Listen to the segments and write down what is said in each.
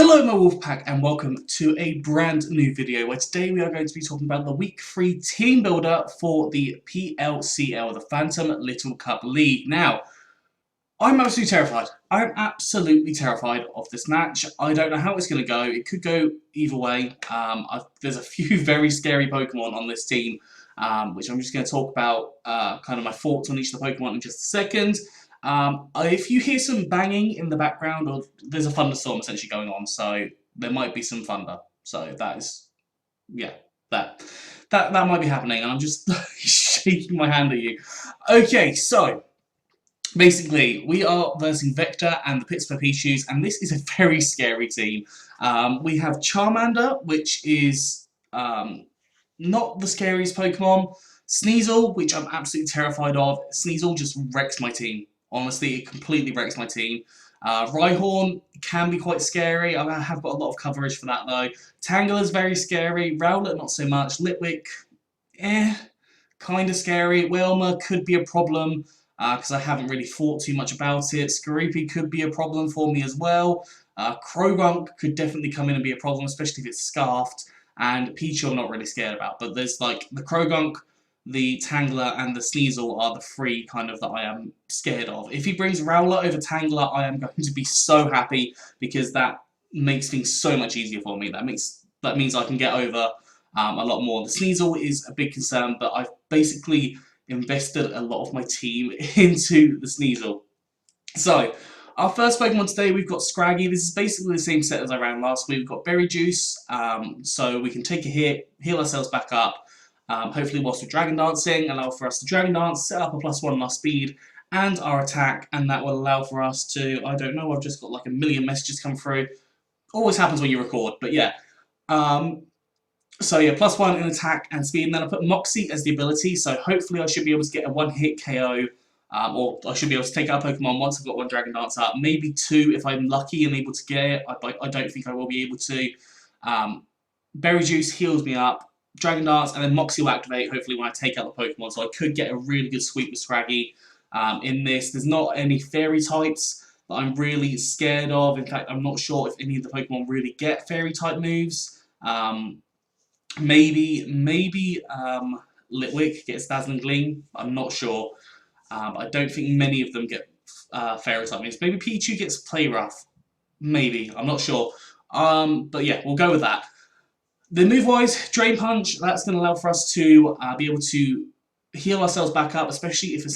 Hello my Wolfpack and welcome to a brand new video where today we are going to be talking about the week 3 team builder for the PLCL, the Phantom Little Cup League. Now, I'm absolutely terrified. I'm absolutely terrified of this match. I don't know how it's going to go. It could go either way. There's a few very scary Pokemon on this team, which I'm just going to talk about kind of my thoughts on each of the Pokemon in just a second. If you hear some banging in the background, or there's a thunderstorm essentially going on, so there might be some thunder. So that is, yeah, that might be happening, and I'm just shaking my hand at you. Okay, so basically we are versing Vector and the Pittsburgh Pichus, and this is a very scary team. We have Charmander, which is not the scariest Pokemon. Sneasel, which I'm absolutely terrified of. Sneasel just wrecks my team. Honestly, it completely wrecks my team. Rhyhorn can be quite scary. I have got a lot of coverage for that though. Tangela's very scary. Rowlet, not so much. Litwick, kind of scary. Wilma could be a problem because I haven't really thought too much about it. Skorupi could be a problem for me as well. Krogunk could definitely come in and be a problem, especially if it's scarfed. And Pichu I'm not really scared about. But there's like the Krogunk, the Tangela and the Sneasel are the three kind of that I am scared of. If he brings Rowlet over Tangela, I am going to be so happy because that makes things so much easier for me. That means I can get over a lot more. The Sneasel is a big concern, but I've basically invested a lot of my team into the Sneasel. So, our first Pokemon today, we've got Scraggy. This is basically the same set as I ran last week. We've got Berry Juice, so we can take a hit, heal ourselves back up. Hopefully whilst we're Dragon Dancing, allow for us to Dragon Dance, set up a +1 on our speed and our attack, and that will allow for us to, I don't know, I've just got like a million messages come through. Always happens when you record, but yeah. So yeah, +1 in attack and speed, and then I put Moxie as the ability, so hopefully I should be able to get a one-hit KO, or I should be able to take out Pokemon once I've got one Dragon Dance up, maybe two if I'm lucky and able to get it. I don't think I will be able to. Berry Juice heals me up. Dragon Dance, and then Moxie will activate, hopefully when I take out the Pokemon, so I could get a really good sweep with Scraggy in this. There's not any Fairy types that I'm really scared of. In fact, I'm not sure if any of the Pokemon really get Fairy type moves. Maybe Litwick gets Dazzling Gleam, I'm not sure. I don't think many of them get Fairy type moves. Maybe Pichu gets Play Rough, maybe, I'm not sure. But yeah, we'll go with that. The move-wise, Drain Punch, that's going to allow for us to be able to heal ourselves back up, especially if that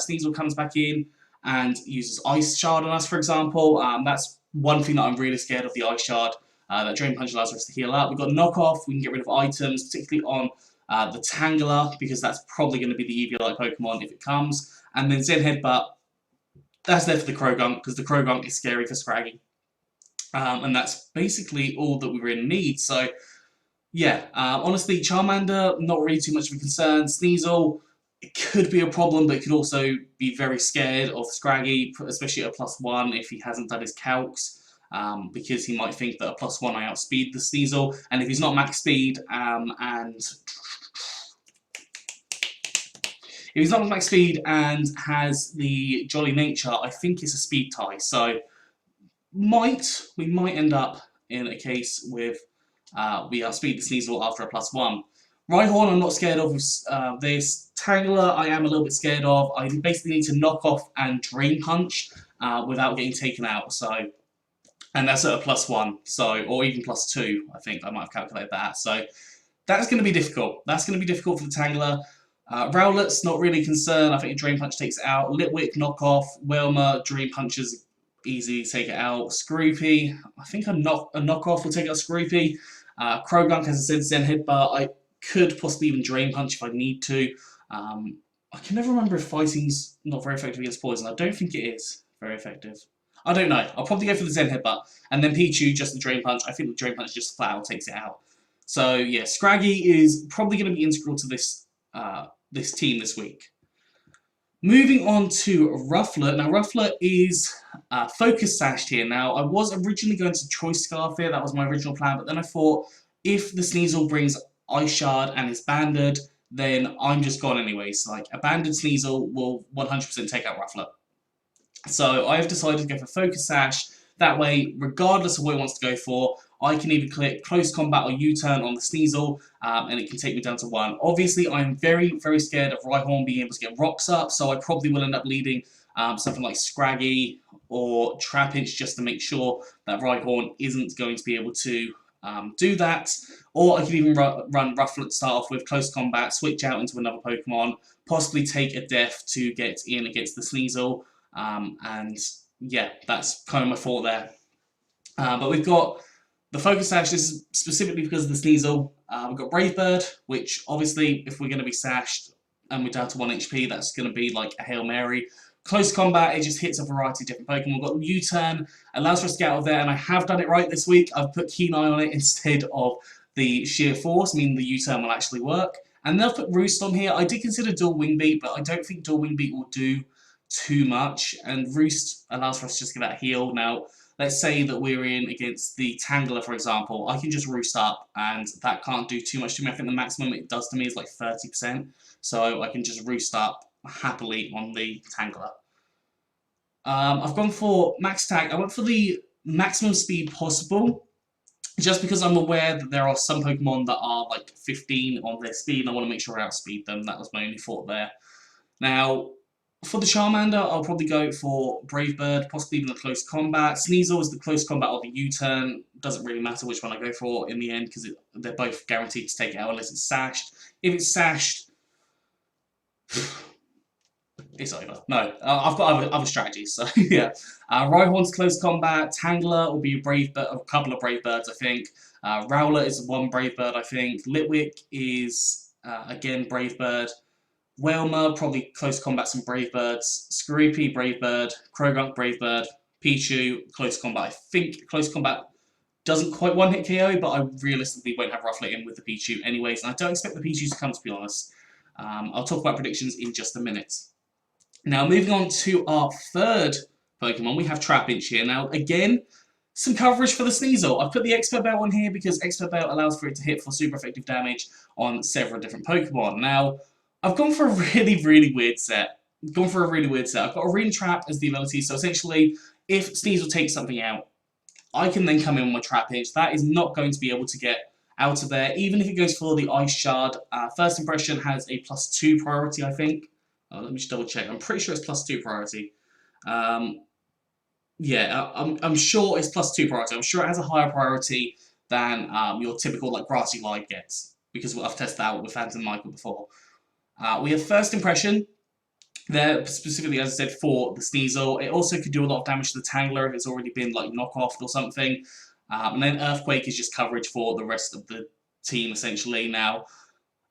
Sneasel comes back in and uses Ice Shard on us, for example. That's one thing that I'm really scared of, the Ice Shard. That Drain Punch allows us to heal up. We've got Knockoff, we can get rid of items, particularly on the Tangela, because that's probably going to be the Eevee-like Pokemon if it comes. And then Zen Headbutt, that's there for the Krogunk, because the Krogunk is scary for Scraggy. And that's basically all that we really need. So, yeah, honestly, Charmander, not really too much of a concern. Sneasel, it could be a problem, but it could also be very scared of Scraggy, especially at a +1 if he hasn't done his calcs, because he might think that a +1 I outspeed the Sneasel, and if he's not max speed, if he's not max speed and has the Jolly Nature, I think it's a speed tie, so we might end up in a case with we outspeed the Sneasel after a +1. Rhyhorn I'm not scared of this. Tangela I am a little bit scared of. I basically need to knock off and Drain Punch without getting taken out. So, and that's at a +1, so, or even +2, I think I might have calculated that. So that's going to be difficult. That's going to be difficult for the Tangela. Rowlet's not really concerned. I think a Drain Punch takes it out. Litwick, knock off. Wilma, Drain Punches easy, take it out. Skorupi, I think a knockoff will take out Skorupi. Krogunk, as I said, Zen Headbutt. I could possibly even Drain Punch if I need to. I can never remember if Fighting's not very effective against Poison. I don't think it is very effective. I don't know. I'll probably go for the Zen Headbutt. And then Pichu, just the Drain Punch. I think the Drain Punch just flat out takes it out. So, yeah, Scraggy is probably going to be integral to this, this team this week. Moving on to Rufflet. Now, Rufflet is Focus Sashed here. Now, I was originally going to Choice Scarf here. That was my original plan. But then I thought, if the Sneasel brings Ice Shard and is banded, then I'm just gone anyways. Like, a banded Sneasel will 100% take out Rufflet. So, I have decided to go for Focus Sash. That way, regardless of what it wants to go for, I can either click Close Combat or U-Turn on the Sneasel, and it can take me down to 1. Obviously, I'm very, very scared of Rhyhorn being able to get rocks up, so I probably will end up leading something like Scraggy or Trapinch just to make sure that Rhyhorn isn't going to be able to do that. Or I could even run Rufflet, start off with Close Combat, switch out into another Pokemon, possibly take a Death to get in against the Sneasel, and yeah, that's kind of my thought there. But we've got the Focus Sash. This is specifically because of the Sneasel. We've got Brave Bird, which obviously if we're going to be sashed and we're down to 1 HP, that's going to be like a Hail Mary. Close Combat, it just hits a variety of different Pokemon. We've got U-Turn, allows for us to get out of there, and I have done it right this week. I've put Keen Eye on it instead of the Sheer Force, meaning the U-Turn will actually work. And then I've put Roost on here. I did consider Dual Wing Beat, but I don't think Dual Wing Beat will do too much. And Roost allows for us to just get that heal. Now, let's say that we're in against the Tangler, for example. I can just Roost up, and that can't do too much to me. I think the maximum it does to me is like 30%. So I can just Roost up happily on the Tangler. I've gone for max attack. I went for the maximum speed possible, just because I'm aware that there are some Pokemon that are like 15 on their speed, and I want to make sure I outspeed them. That was my only thought there. Now, for the Charmander, I'll probably go for Brave Bird, possibly even a Close Combat. Sneasel is the Close Combat or the U-Turn. Doesn't really matter which one I go for in the end, because they're both guaranteed to take it out unless it's sashed. If it's sashed, it's over. No, I've got other strategies, so yeah. Rhyhorn's Close Combat. Tangler will be a couple of Brave Birds, I think. Rowlet is 1 Brave Bird, I think. Litwick is, again, Brave Bird. Wailmer, probably Close Combat, some Brave Birds. Skorupi, Brave Bird. Krogunk, Brave Bird. Pichu, Close Combat. I think Close Combat doesn't quite one-hit KO, but I realistically won't have Rufflet in with the Pichu anyways, and I don't expect the Pichu to come, to be honest. I'll talk about predictions in just a minute. Now, moving on to our third Pokemon, we have Trapinch here. Now, again, some coverage for the Sneasel. I've put the Expert Belt on here because Expert Belt allows for it to hit for super effective damage on several different Pokemon. Now, I've gone for a really, really weird set. I've got Arena Trap as the ability, so essentially, if Sneasel takes something out, I can then come in with Trapinch. That is not going to be able to get out of there, even if it goes for the Ice Shard. First Impression has a +2 priority, I think. Let me just double check. I'm pretty sure it's +2 priority. Yeah, I'm sure it's +2 priority. I'm sure it has a higher priority than your typical like Grassy Glide gets, because I've tested that out with Phantom Michael before. We have First Impression there, specifically, as I said, for the Sneasel. It also could do a lot of damage to the Tangler if it's already been like knockoffed or something. And then Earthquake is just coverage for the rest of the team, essentially. Now,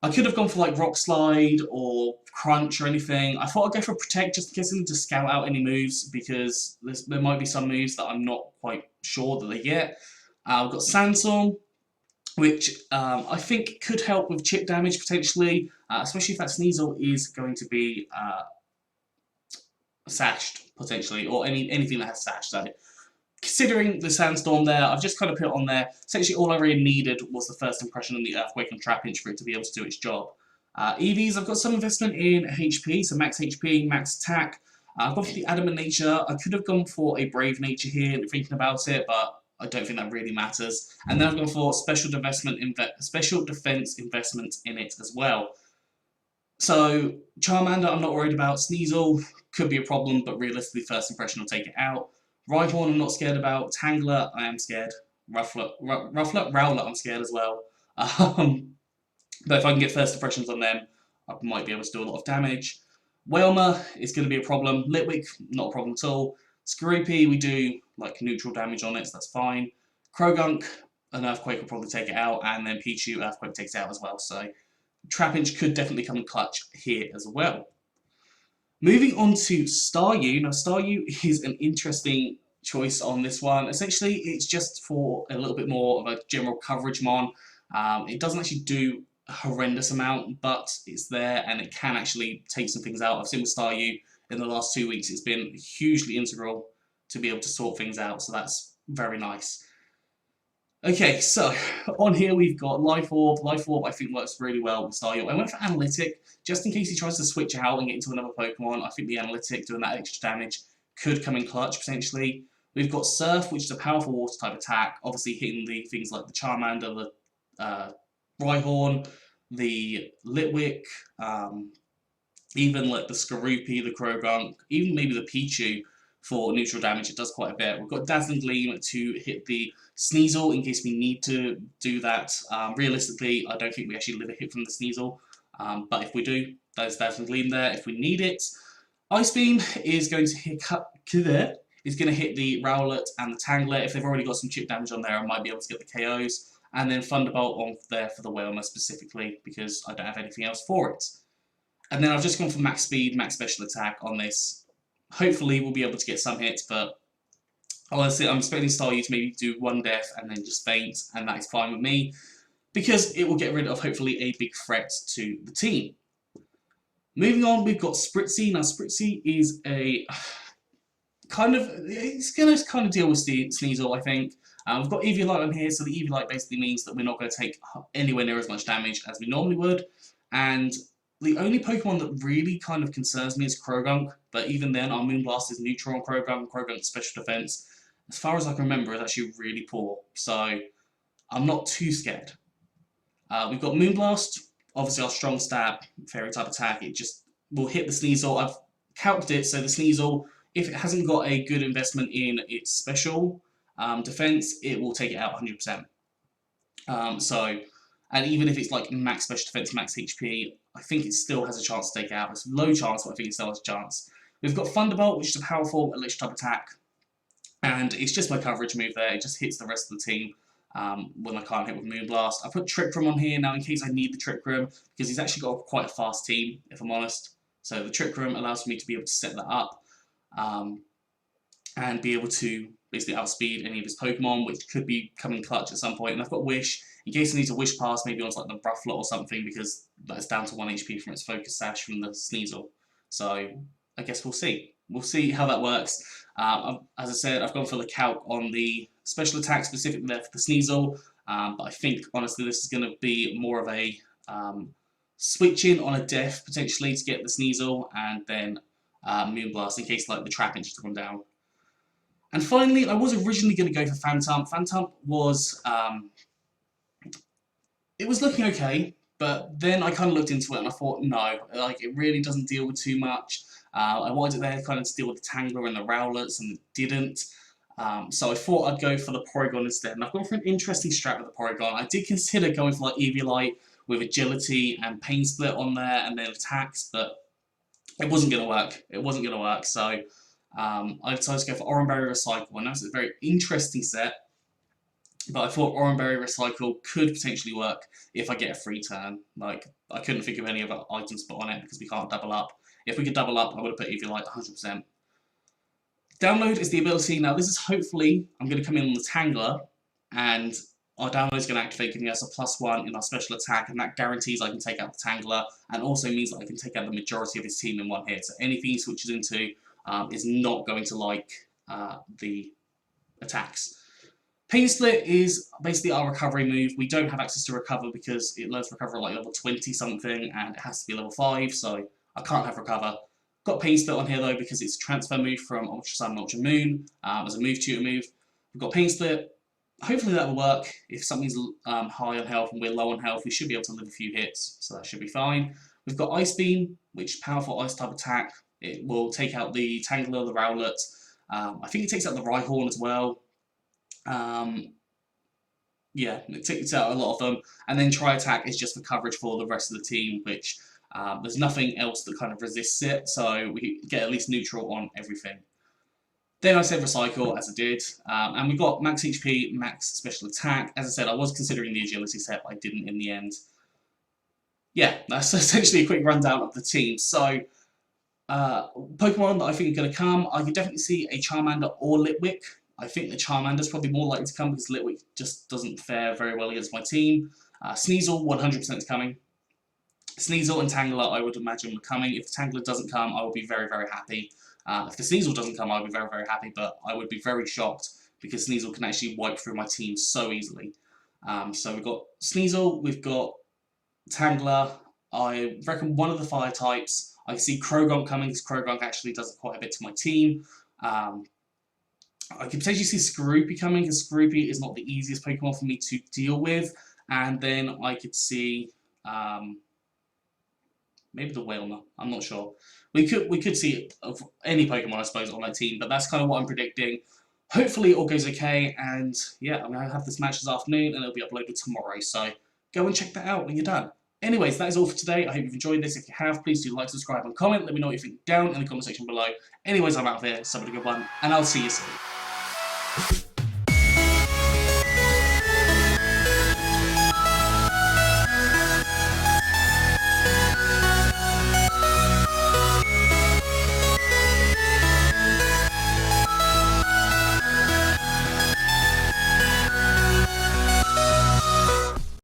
I could have gone for like Rock Slide or Crunch or anything. I thought I'd go for Protect just in case I need to scout out any moves, because there might be some moves that I'm not quite sure that they get. We've got Sandstorm, which I think could help with chip damage potentially, especially if that Sneasel is going to be sashed potentially, or anything that has sash. So, considering the Sandstorm there, I've just kind of put it on there. Essentially, all I really needed was the First Impression and the Earthquake and Trapinch for it to be able to do its job. EVs, I've got some investment in HP, so max HP, max attack. I've gone for the Adamant Nature. I could have gone for a Brave Nature here, thinking about it, but I don't think that really matters. And then I've gone for special defense investment in it as well. So, Charmander, I'm not worried about. Sneasel could be a problem, but realistically, First Impression will take it out. Rhyhorn, I'm not scared about. Tangler, I am scared. Rowlet, I'm scared as well. But if I can get First Impressions on them, I might be able to do a lot of damage. Wailmer is going to be a problem. Litwick, not a problem at all. Skorupi, we do like neutral damage on it, so that's fine. Krogunk, an Earthquake will probably take it out, and then Pichu, Earthquake takes it out as well. So Trapinch could definitely come in clutch here as well. Moving on to Staryu. Now, Staryu is an interesting choice on this one. Essentially, it's just for a little bit more of a general coverage mon. It doesn't actually do a horrendous amount, but it's there and it can actually take some things out. I've seen with Staryu in the last 2 weeks, it's been hugely integral to be able to sort things out, so that's very nice. Okay, so on here we've got Life Orb. Life Orb I think works really well with Staryu. I went for Analytic, just in case he tries to switch out and get into another Pokemon. I think the Analytic doing that extra damage could come in clutch, potentially. We've got Surf, which is a powerful water type attack, obviously hitting the things like the Charmander, the Rhyhorn, the Litwick, even like the Skorupi, the Krogunk, even maybe the Pichu for neutral damage. It does quite a bit. We've got Dazzling Gleam to hit the Sneasel in case we need to do that. Realistically, I don't think we actually live a hit from the Sneasel, but if we do, there's Dazzling Gleam there if we need it. Ice Beam is going to hit the Rowlet and the Tangler. If they've already got some chip damage on there, I might be able to get the KOs. And then Thunderbolt on there for the Whalmer specifically, because I don't have anything else for it. And then I've just gone for max speed, max special attack on this. Hopefully we'll be able to get some hits, but honestly I'm expecting Staryu to maybe do one death and then just faint, and that is fine with me, because it will get rid of hopefully a big threat to the team. Moving on, we've got Spritzy. Now Spritzy is a it's going to kind of deal with Sneasel, I think. We've got Eviolite on here, so the Eviolite basically means that we're not going to take anywhere near as much damage as we normally would, and the only Pokemon that really kind of concerns me is Krogunk, but even then our Moonblast is neutral on Krogunk. Krogunk's special defense, as far as I can remember, is actually really poor, so I'm not too scared. We've got Moonblast, obviously our strong stab, fairy type attack, it just will hit the Sneasel. I've calced it, so the Sneasel, if it hasn't got a good investment in its special defense, it will take it out 100%. And even if it's like max special defense, max HP, I think it still has a chance to take it out. It's a low chance, but I think it still has a chance. We've got Thunderbolt, which is a powerful electric type attack, and it's just my coverage move there. It just hits the rest of the team when I can't hit with Moonblast. I put Trick Room on here now in case I need the Trick Room, because he's actually got quite a fast team, if I'm honest. So the Trick Room allows me to be able to set that up and be able to basically outspeed any of his Pokemon, which could be coming clutch at some point. And I've got Wish, in case I need a Wish Pass, maybe onto like the Rufflet or something, because that's down to 1 HP from its Focus Sash from the Sneasel. So I guess we'll see. We'll see how that works. As I said, I've gone for the calc on the special attack specifically there for the Sneasel, but I think honestly this is going to be more of a switch in on a death potentially to get the Sneasel, and then Moonblast in case like the Trap Inch to come down. And finally, I was originally going to go for Phantump. Phantump was it was looking okay, but then I kind of looked into it and I thought, no, like it really doesn't deal with too much. I wanted it there kind of to deal with the Tangler and the Rowlets, and it didn't. So I thought I'd go for the Porygon instead, and I've gone for an interesting strat with the Porygon. I did consider going for like Eviolite with Agility and Pain Split on there and then attacks, but it wasn't going to work. It wasn't going to work, so I decided to go for Oranberry Recycle, and that's a very interesting set, but I thought Oranberry Recycle could potentially work if I get a free turn. Like, I couldn't think of any other items to put on it because we can't double up. If we could double up, I would have put Eviolite 100%. Download is the ability. Now, this is hopefully, I'm going to come in on the Tangler, and our download is going to activate, giving us a +1 in our special attack, and that guarantees I can take out the Tangler, and also means that I can take out the majority of his team in one hit. So anything he switches into is not going to like the attacks. Pain Split is basically our recovery move. We don't have access to recover because it learns recover at like level 20 something, and it has to be level 5, so I can't have recover. Got Pain Split on here though because it's a transfer move from Ultra Sun and Ultra Moon as a move tutor move. We've got Pain Split. Hopefully that will work. If something's high on health and we're low on health, we should be able to live a few hits, so that should be fine. We've got Ice Beam, which is powerful ice type attack. It will take out the Tangler, the Rowlet. I think it takes out the Rhyhorn as well. Yeah, it takes out a lot of them. And then Tri Attack is just for coverage for the rest of the team, which there's nothing else that kind of resists it, so we get at least neutral on everything. Then I said Recycle, as I did, and we got max HP, max special attack. As I said, I was considering the agility set, but I didn't in the end. Yeah, that's essentially a quick rundown of the team. So, Pokemon that I think are going to come, I could definitely see a Charmander or Litwick. I think the Charmander's probably more likely to come because Litwick just doesn't fare very well against my team. Sneasel, 100% is coming. Sneasel and Tangler, I would imagine, are coming. If the Tangler doesn't come, I will be very, very happy. If the Sneasel doesn't come, I'll be very, very happy, but I would be very shocked because Sneasel can actually wipe through my team so easily. So we've got Sneasel, we've got Tangler. I reckon one of the fire types. I can see Krogunk coming because Krogunk actually does quite a bit to my team. I could potentially see Skorupi coming, because Skorupi is not the easiest Pokemon for me to deal with. And then I could see maybe the Wailmer. I'm not sure. We could see any Pokemon, I suppose, on that team, but that's kind of what I'm predicting. Hopefully it all goes okay, and yeah, I'm going to have this match this afternoon, and it'll be uploaded tomorrow, so go and check that out when you're done. Anyways, that is all for today. I hope you've enjoyed this. If you have, please do like, subscribe, and comment. Let me know what you think down in the comment section below. Anyways, I'm out of here. So have a good one, and I'll see you soon.